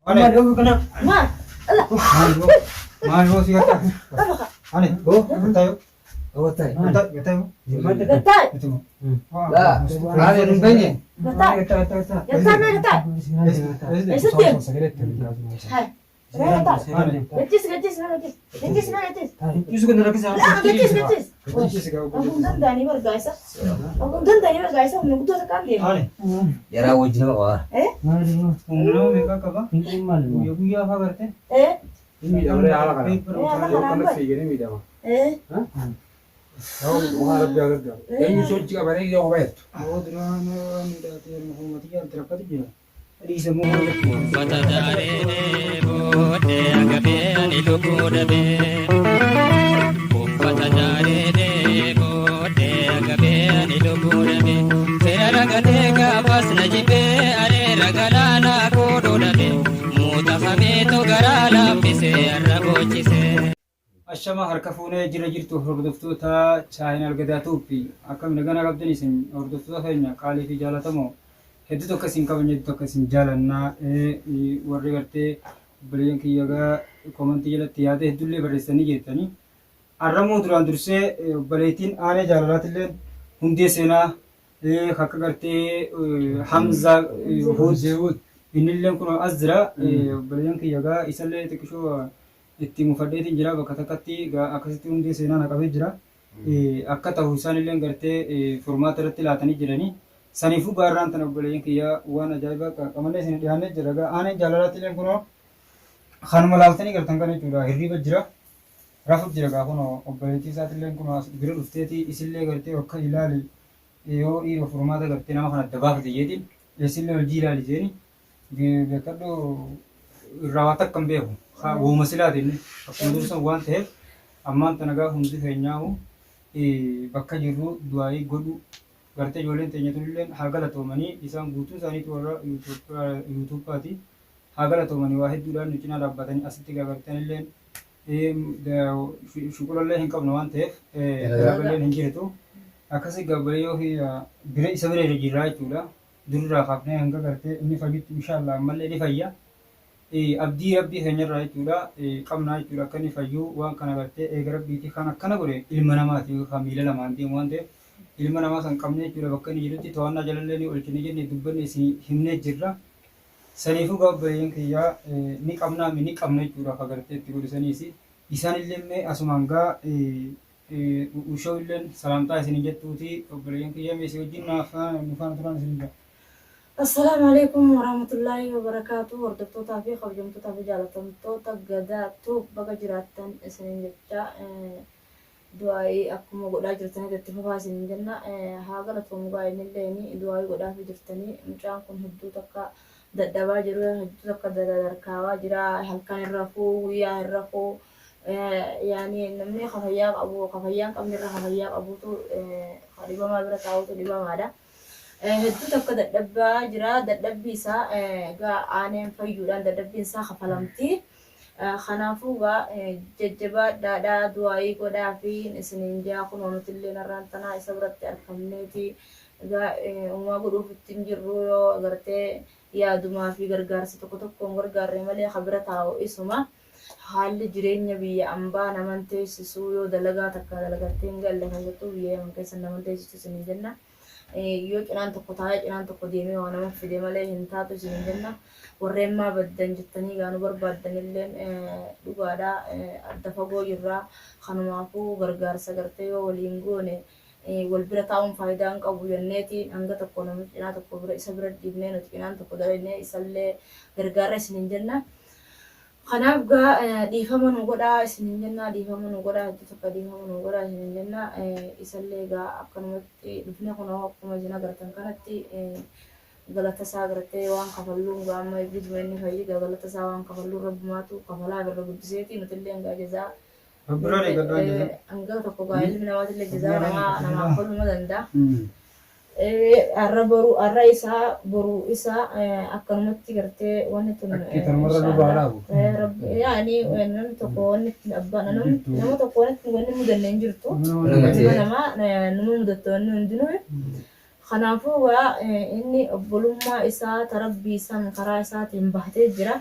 أنا أقول كنا ما لا ما هو سيارة أنا هو تايو هو طيب تايو قطاي لا هذا من بيني قطاي قطاي ما قطاي ايش التيم هاي قطيس قطيس ما قطيس قطيس ما قطيس يوسف كنا ركز لا قطيس قطيس أقوم دنداني برجعيسة أقوم دنداني برجعيسة من قدوة كان دي أنا يرى وجهه واه إيه umno meka kaba yo kuya fagarte إيه ميدا ولا على قناة إيه أنا يوم كلام كنا بس في جنيه ميدا ما إيه هو وها ربي أقدر يعني شو تجيك بريء يوم بيت awdna nidati muhammad ya terakat jira risa muhammad Fatadaaree boodee agabeen lukuudhabee. Fatadaaree boodee agabeen lukuudhabee. Seera ragatee gaafas na jibee areera galaanaa koodhoodhabee. Muuta hameetu garaa laaffisee har'a boochisee. ashama harka fuunee jira jirtu hordoftoota chaayinaal gadaatuufi akkam nagana qabdanisin hordoftoota keenya qaalii fi jaalatamoo hedduu tokko isin kabajne hedduu tokko isin jaalannaa warri gartee obboleeyyan kiyyagaa komantii jalatti yaada hedduullee barreessanii jettanii arramuu duraan dursee obboleettiin aanee jaalalaatillee hundee seenaa akka gartee hamzaa huud innilleen kun as jira obboleeyyan kiyyagaa isallee xiqqishoo itti mufadheetiin jira bakka takkatti akkasitti hundee seenaa naqabee jira akka ta'u isaanillee gartee furmaata irratti laatanii jiranii saniifuu gaarraan tana obboleeyyan kiyyaa waan ajaa'ibaa qaqqamallee isin dhiyaannee jira aaneen jaalalaattillee kunoo kanuma laaltanii gartan kana jechuudha hirriiba jira rafuuf jira gaa kunoo obboleettii isaatiillee kunoo bira dhufteetii isillee gartee akka ilaali yoo dhiiroo furmaata gartee nama kana adda baafate jeetiin isillee hojii ilaali jeeni beekadhu irraa waan takka hin beeku wooma silaatiin akkuma dursan waan ta'eef ammaan tana gaa hundi keenyaahu bakka jirru du'aayii godhu gartee ijoolleen teenya tunillee haa galatoomanii isaan guutuun isaaniitu warra yuutuubbaati haa galatoomanii waa hedduudhaan nu cinaa dhaabbatanii asitti gagartanillee shuqulallee hin qabnu waan ta'eef garagalleen hin jirtu akkasii gabalee yoo bira isa bira jirraa jechuudha durraa kaafnee hanga gartee inni fayyutti inshaallah ammallee ni fayya abdii rabbii keenyarraa jechuudha qabnaa jechuudha akka inni fayyuu waan kana gartee eega rabbiiti kan akkana godhe ilma namaati kan miila lamaan deemu waan ta'eef ilma namaa san qabnee jechuudha bakka inni jirutti to'annaa jalallee ni olchine jennee dubbanne isin himnee jirra saniifuu gaabbaleen kiyyaa ni qabnaa ni qabna jechuudha akka gartee itti godhisaniisi isaanillee asumaan gaa ushoo illeen salaamtaa isin jettuuti obboleeyyan kiyyaa meesii wajjin nufaana turan isin jira. السلام عليكم ورحمة الله وبركاته وردتوتا في خرجمتوتا في جالتمتوتا قداتو بقى جراتن سنين جتا دعائي أكو مقودا جرتني تتفقها سنين جنة هاقلتو مقاين الليني دعائي قودا في جرتني مجان كن هدو تكا دبا جرو هدو تكا دركاوا جرا هلكان الرفو ويا الرفو يعني نمني خفياق أمني خفياق أبو تو خريبا ما برتاو تو دبا مادا hedduu tokko dadhabbaa jira dadhabbii isaa gaa aaneen fayyuudhaan dadhabbiin isaa kafalamti kanaafuu gaa jajjabaa dhaadhaa du'aayii godhaa fi isiniin jaa kun nutillee narraan tanaa isa biratti argamneeti gaa uumaa godhuuf ittiin jirru yoo agartee yaadumaa fi gargaarsa tokko tokkoon gargaarre malee kabira taa'u isuma haalli jireenya biyya ambaa naman teessisuu yoo dalagaa takka dalagartee hin galle kan jettu biyya yaman keessa naman teessisu isiniin jenna. yoo cinaan tokko taa'ee cinaan tokko deemee waan nama fide malee hin taatu isin jenna warreen maa baddan jettanii gaanu barbaaddanillee dhugaadhaa adda fagoo jirraa kanumaafuu gargaarsa gartee yoo waliin goone wal bira taa'uun faayidaa hin qabu jenneeti hanga tokko nama cinaa tokko bira isa bira dhiibnee nuti cinaan tokko dalannee isallee gargaara isin jenna. Kanaaf gaa dhiifama nu godhaa isinin jenna dhiifama nu godhaa hedduu tokko dhiifama nu godhaa isinin jenna isallee gaa akkanumatti dhufne kun akkuma isin agartan kanatti galata isaa agartee waan kafalluun gaa amma ibiduma inni fayyida galata isaa waan kafalluun rabbumaatu kafalaa birra guddiseeti nutillee gaa jazaa hanga tokko gaa ilmi namaatillee jazaa namaa koluma danda'a. Arra boru isaa akkanumatti gartee wanni tun yaani namni tokko wanni ittiin abbaan nama tokko wanni ittiin wanni mudanne hin jirtu nama mudattu wanni hundinuu kanaafuu inni obbolummaa isaa tarabbii san karaa isaatiin bahatee jira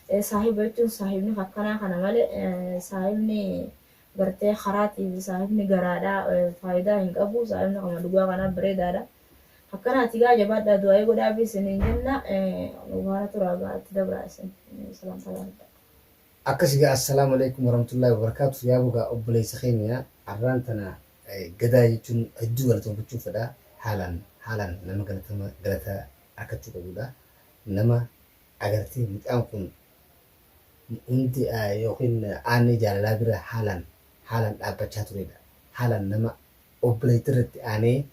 saahiba jechuun saahibni akkanaa kana malee saahibni gartee karaatii fi saahibni garaadhaa faayidaa hin qabu. Saahibni kama dhugaa kanaa bareedaadha. Akkanaati gaa jabaadhaa du'aa godhaa fi isiniin jenna waan turaa gaatti dabraa isin salaamtaa gaariidha. Akkasigaa assalaamu alaikum warahmatullahi wabarakatuh. Yaa bugaa obboleessa keenya arraan tana gadaa jechuun hedduu galatoomfachuu fedha. Haalaan nama galata argachuu qabudha. Nama agartee midhaan kun hundi yookiin aanni jaalalaa bira haalaan dhaabbachaa turedha. Haalaan nama obboleettii irratti aanee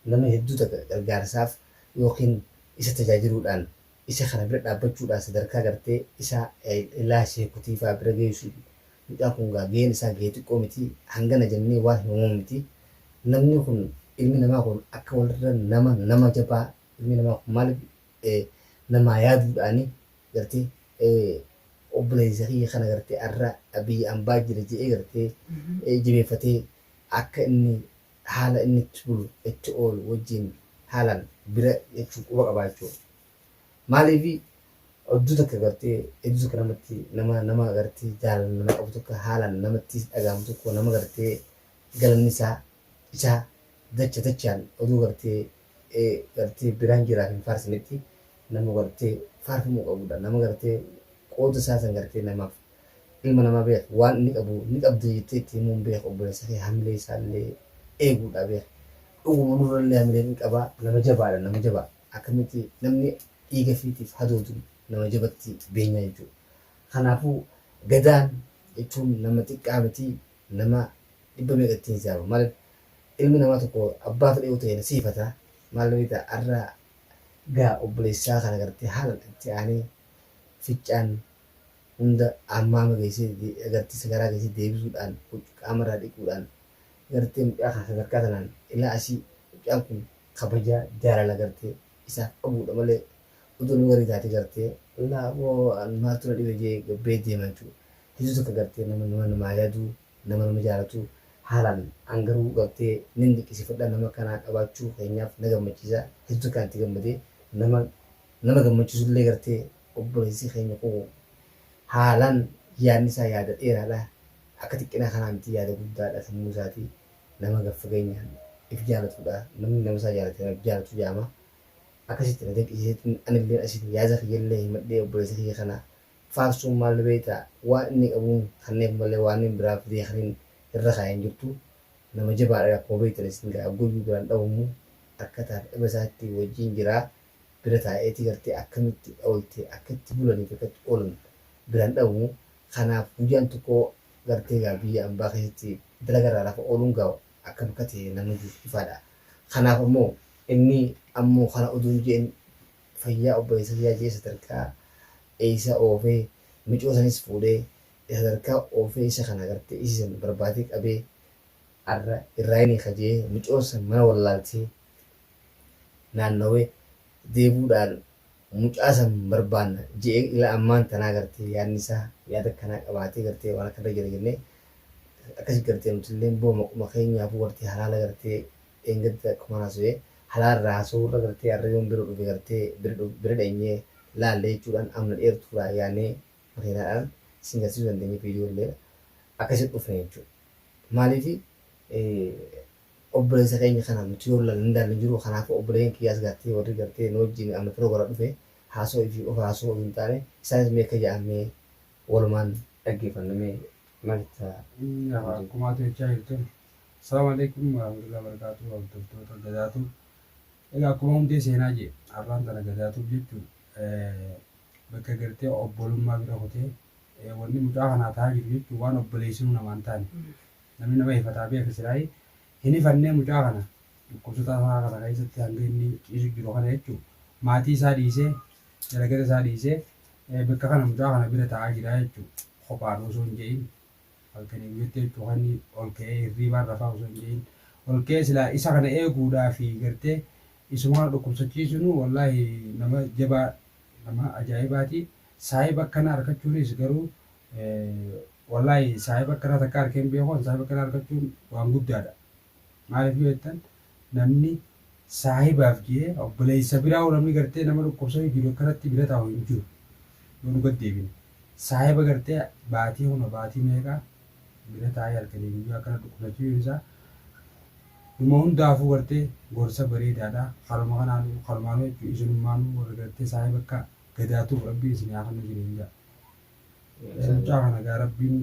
nama hedduu gargaarsaaf yookiin isa tajaajiluudhaan isa kana bira dhaabbachuudhaan sadarkaa gartee isa laashee kutiifaa bira geessu midhaan kun gaheen isaa gahee xiqqoo miti hangana jennee waan himamu miti. Namni kun ilmi namaa kun akka walirra nama jabaa ilmi namaa kun maaliif nama yaaduudhaani gartee obboleessa kiyya kana gartee arra biyya ambaa jira jedhee gartee jabeeffatee akka inni haala inni itti bulu itti oolu wajjin haalaan bira jechuu quba qabaachuu. Maaliif hedduu takka gartee hedduu takka namatti nama gartee jaalala nama qabu tokko haalaan namatti dhagahamu tokko nama gartee galanni isaa dachaan oduu gartee biraan jiraaf hin faarsinitti nama gartee faarfamuu qabudha. Nama gartee qooda isaa san gartee namaaf ilma namaa beeku waan inni qabu ni qabdu jettee itti himuun beeku obboleessa kee hamilee isaallee eeguudha beeku. Dhuguma nurrallee hamilee ni qabaa nama jabaadha nama jabaa akkamitti namni dhiiga fiitiif hadootu nama jabatti beenya jechuudha. Kanaafuu gadaan jechuun nama xiqqaa miti nama dhibba meeqatti hin saamu. Maaliif ilmi namaa tokko abbaa fedhee yoo ta'e nasiifata maaliif arra gaa obboleessaa kana gartee haala itti aanee ficcaan hunda ammaama geessee agartee sagaraa geessee deebisuudhaan qaamarraa dhiquudhaan gartee mucaa kana sadarkaa sanaan ilaa asii mucaan kun kabajaa jaalala gartee isaaf qabuudha malee utuu nu garii taate gartee laafoo maaltu na dhibe jee gabbee deema jechuudha. Hedduu tokko gartee nama yaaduu nama jaalatu haalaan hangaruu gartee nin dinqisiifadha nama kanaa qabaachuu keenyaaf na gammachiisa. Hedduu kan itti gammadee nama gammachiisullee gartee obboleessi keenya kun haalaan yaadni isaa yaada dheeraadha. Akka xiqqinaa kanaa miti yaada guddaadha sammuu isaatii nama gaffageenyaan if jaalatudha. Namni nama isaa jaalate if jaalatu jaama. Akkasitti na dinqisiiseetiin anillee asitti yaada kiyyallee himadhee obboleessa kiyya kana faarsuun maal beektaa waan inni qabuun kanneen malee waan inni biraa fidee kan irra kaayeen jirtu nama jabaadha. Akkuma beektan isin gaa guyyuu biraan dhawamu akka taate dhaba isaatti wajjin jiraa. Bira taa'eetii gartee akkamitti ooltee akkatti bulaniif akkatti oolan biraan dhawamu. Kanaaf guyyaan tokko gartee gaa biyya ambaa keessatti dalagaa lafa ooluun gaa akkam akka ta'e namni ifaadha. Kanaaf ammoo inni ammoo kana oduun jeen fayyaa obboleessa kiyyaa jee sadarkaa eessa oofee micoo sanis fuudhee sadarkaa oofee isa kana gartee isisan barbaadee qabee arra irraa inni kajee micoo san mana wallaaltee naannawee deebuudhaan mucaa san barbaanna jee ila ammaan tanaa gartee yaadni isaa yaada kanaa qabaatee gartee waan akka irra jira jennee akkasii gartee nutillee booma quma keenyaafuu gartee halaala gartee eengadda akkuma haasawee halaarraa haasawurra gartee harreeyoon bira dhufe gartee bira dheenyee laallee jechuudhaan amna dheertuudhaa yaanee makeenaadhaan isin garsiisuu dandeenye viidiyoollee akkasitti dhufne jechuudha. Maaliif obboleessa keenya kana nuti yoo lalle hin jiru kanaaf obboleen kiyyaas gartee warri gartee nu wajjin amma firoo gara dhufe haasoo fi of haasoo hin taane isaanis meeqa jedhamee walumaan dhaggeeffannamee maalita. Akkuma jechaa jirtan assalamu alaikum warahmatullahi wabarakatuh hordoftoota gadaatu. Egaa akkuma hundee seenaa jee arraan tana gadaatuuf jechuun bakka gartee obbolummaa bira kutee wanni mucaa kanaa ta'aa jiru jechuun waan obboleessinuu namaan taane namni nama ifataa beeka silaayi hin ifannee mucaa kana dhukkubsata isaa kana keessatti hanga inni ciisu jiru kana jechuun maatii isaa dhiisee dalagata isaa dhiisee bakka kana mucaa kana bira ta'aa jira jechuun kophaan osoo hin je'in halkanii guyyatti jechuun kan ol ka'ee hirriibaan rafaa osoo hin je'in ol ka'ee silaa isa kana eeguudhaa fi gartee isuma kana dhukkubsachiisunu wallaahi nama jabaa nama ajaa'ibaati. Saahiba akkana argachuunis garuu wallaahi saahiba akkana takka harkeen beekuun saahiba akkana argachuun waan guddaadha. Maaliif yoo jettan namni saahibaaf jee obboleessa biraa namni gartee nama dhukkubsatee jiru akkanatti bira taa'u hin jiru yoo nu gaddeebine. saahiba gartee baatii huna baatii meeqa bira taa'ee halkanii guyyaa akkana dhukkubsachuu isaa dhuma hundaafuu gartee gorsa bareedaadha. Harumaanuu jechuun isinummaanuu warra gartee saahiba akka gadaatuuf rabbiin isin haa kennu jireenya. Mucaa kana gaa rabbiin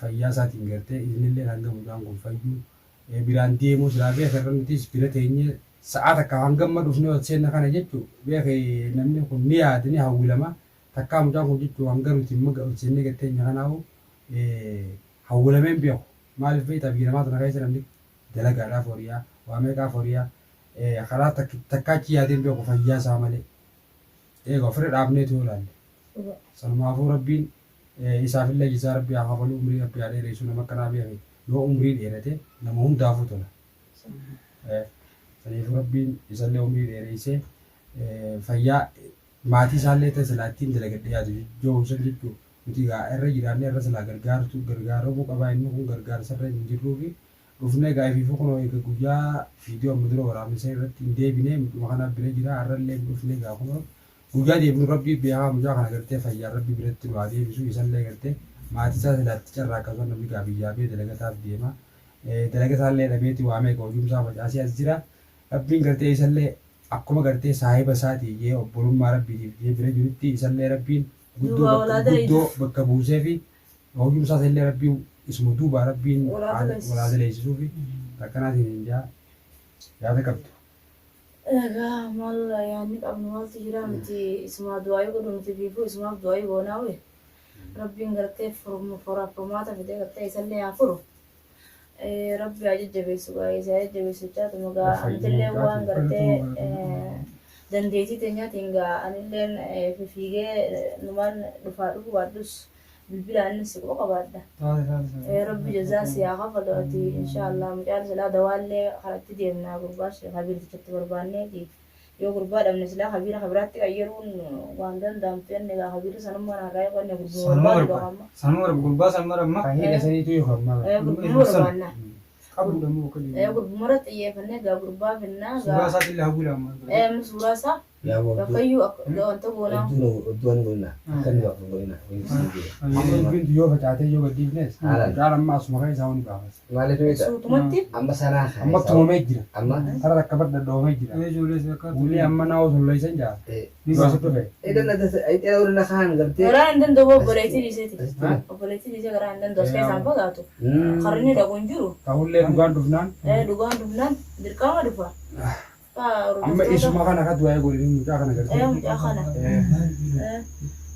fayyaa isaatiin gartee isinillee hanga mucaan kun fayyuu biraan deemuu silaa beeka irra nutis bira teenyee sa'a takka hangama dhufnee ol seenna kana jechuun beeka namni kun ni yaada ni hawwilama takkaa mucaan kun jechuun hanga nuti immoo ol seennee garteenya kanaafu hawwilameen beeku maaliif beektaa biyya namaa tana keessa namni dalagaadhaaf horiyaa waa meeqaaf horiyaa karaa takkaachi yaadeen beeku fayyaa isaa malee eega ofirra dhaabneetu ilaalle sanumaafuu rabbiin isaafillee isaa rabbii haa hafalu umrii rabbii haa dheeressu nama akkanaa beeke yoo umrii dheerate nama hundaafuu tola. Saniif rabbiin isallee umrii dheereessee fayyaa maatii isaallee ta'e silaattiin dalagadhee yaadu joowusan jechuun nuti irra jiraannee irra silaa gargaaramuu qabaa inni kun gargaarsarra hin jirruu fi dhufnee gaafiifuu kun eega guyyaa fiidiyoo amma dura waraabessa irratti hin deebinee midhuma kana bira jira irrallee dhufnee gaafuma guyyaa deebinu rabbii beekaa mucaa kana gartee fayyaa rabbii biratti nu haa deebisu isallee gartee maatii isaa silaatti carraa akkasuma namni gaafiyyaa bee dalagataaf deema dalagataallee dhabeetti waamee qoodumsaa facaasee as jira rabbiin gartee isallee akkuma gartee saahiba isaatii jee obbolummaa rabbiitiif jee bira jirutti isallee rabbiin guddoo bakka buusee fi qoodumsaas illee rabbiin isuma duuba rabbiin walaa daleessisuu fi akkanaatiin hin jaa yaada qabdu. Egaa maal yaadni qabnu maaltu jira miti isuma du'aayii godhu miti fiifuu isumaaf du'aayii goonaa wee rabbiin gartee furmaata fidee gartee isallee haa furu. Rabbi haa jajjabeessu baay'ee isaa jajjabeessu jechaatu gaa anillee waan gartee dandeettii teenyaatiin gaa anilleen fiigee numaan dhufaa dhufu baaddus bilbilaan inni siqoo qabaadha. Rabbi jazaa si haa kafalu ati inshaallah mucaan silaa dawaallee karatti deemnaa gurbaa habiirtichatti barbaanneeti yoo gurbaa dhabne silaa habiraatti qayyaruun waan danda'amtu jenne gaa habiirri sanummaa naa gaa'ee qonne sanuma gurbaa sanuma ramma kan hidhasaniitu yoo hormaa gurbummaa barbaannaa. qabu dammoo kan Gurgurummaa xiyyeeffannee gaa gurbaa finnaa suuraa isaatti illee hawwila amma suuraa isaa bakkayyuu wanta goonaa. Iddoon goonaa kan bakka goonaa Bintu yoo facaatee yoo gaddiifnes mucaan amma asuma kan isaa hundi baafas. maaliif mita Suutumatti amma sanaa Amma tumamee jira. amma Karaa akka badda dhoomee jira. ijoollee akka Ulee amma naa osoo lolaisan jaa. Yoo asitti dhufe. idan ada udah nahan gartee garaa hin danda'u obboleettii dhiiseeti. Obboleettii dhiisee garaa hin danda'u akka isaan fagaatu. Qarni dhabuun jiru. Ta'ullee dhugaan dhufnaan. Dhugaan dhufnaan dirqama dhufa. Amma isuma kana akka du'aa godhanii mucaa kana gartee. Mucaa kana.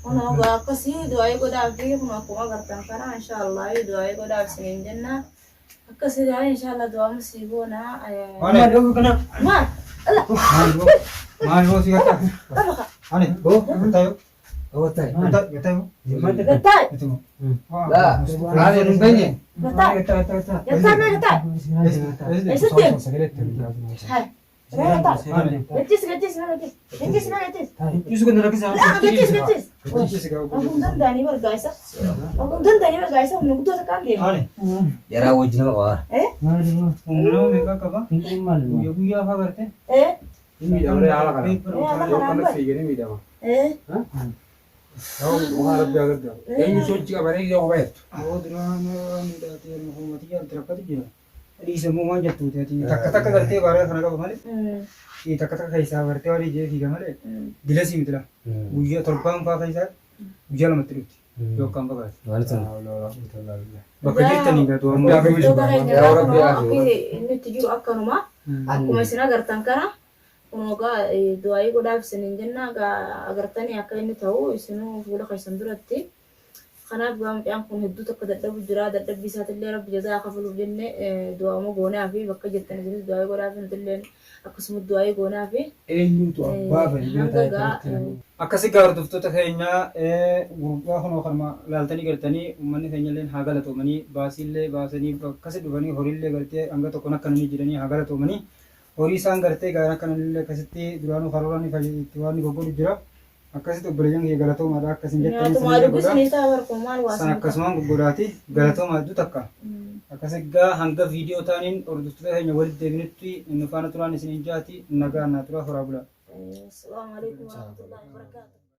Kun ogaa akkasii du'aa godhaaf fi kun akkuma gartan kana inshaallah du'aa godhaaf siniin jenna. Akkasii du'aa inshaallah du'aa musii goona. Ana dhofu kana Maal? maal hoo si gata ani bo tayo awatay tayo Gattaay. itu la ada yang banyak Gattaay. Gattaay mee gattaay. Eessatti deemu? Hai. Gattaay. Gattis gattis mee gattis. Gattis mee gattis. itu kan lagi sama Laa gattis gattis. itu sih kau Aku danda'anii bargaasa. Aku danda'anii bargaasa humna guddoota kaan deemu. ani jara wajjin apa umur mereka kaba ya buya apa berarti Ini miidhamee haala kana. haala Yoo kanaan kana bara. fiiganii miidhama. Eh. Yoo waan rabbi agarta. Eenyu sochii qabanee yoo hubayettu. awal drama ni dati yang mau mati yang terapa tu je di semua mana jatuh jadi tak berarti barang kerana kau mana ini tak kaisa berarti orang je tiga mana jelas sih betul lah ujian terbang apa kaisa ujian lama terus yo kam bagas bakal kita nih kan tuh Iddoo kana Ya egaa Rabbi, kunoo yaa akki inni itti jiru akkanuma. Akkuma isin agartan kana kunoo gaa du'aayii godhaaf isiniin jenna gaa agartanii akka inni ta'u isinuu fuula keessan duratti. Kanaaf gaa mucaan kun hedduu tokko dadhabu jira dadhabbii isaatillee rabbi jazaa kafaluuf jenne du'aama goonaa fi bakka jirtan isinis du'aayii godhaaf nutillee akkasuma du'aayii goonaa fi Eenyutu abbaa fayyadamee hanga taa'ee gaa akkasi gaarduftoota keenya gurbaa kunoo kanuma laaltanii gartanii uummanni keenya illee haa galatoomanii baasiillee baasanii akkasi dhufanii horiillee gartee hanga tokkoon akkananii jiranii haa galatoomanii horii isaan gartee gaara akkanallee akkasitti duraanuu karooraan itti waan goggodu jira akkasitti obboleeyyan kee galatoomaadha akkasin jettanii nyaatuma dubbisni isaa barkuu maal san waasan akkasumaan goggodaati galatoomaa hedduu takka akkasi gaa hanga viidiyoo taaniin hordoftoota keenya walitti deebinutti nu faana turaan isiniin jaati nagaa naa turaa horaa bulaa. Assalamu alaikum warahmatullahi wabarakatuh.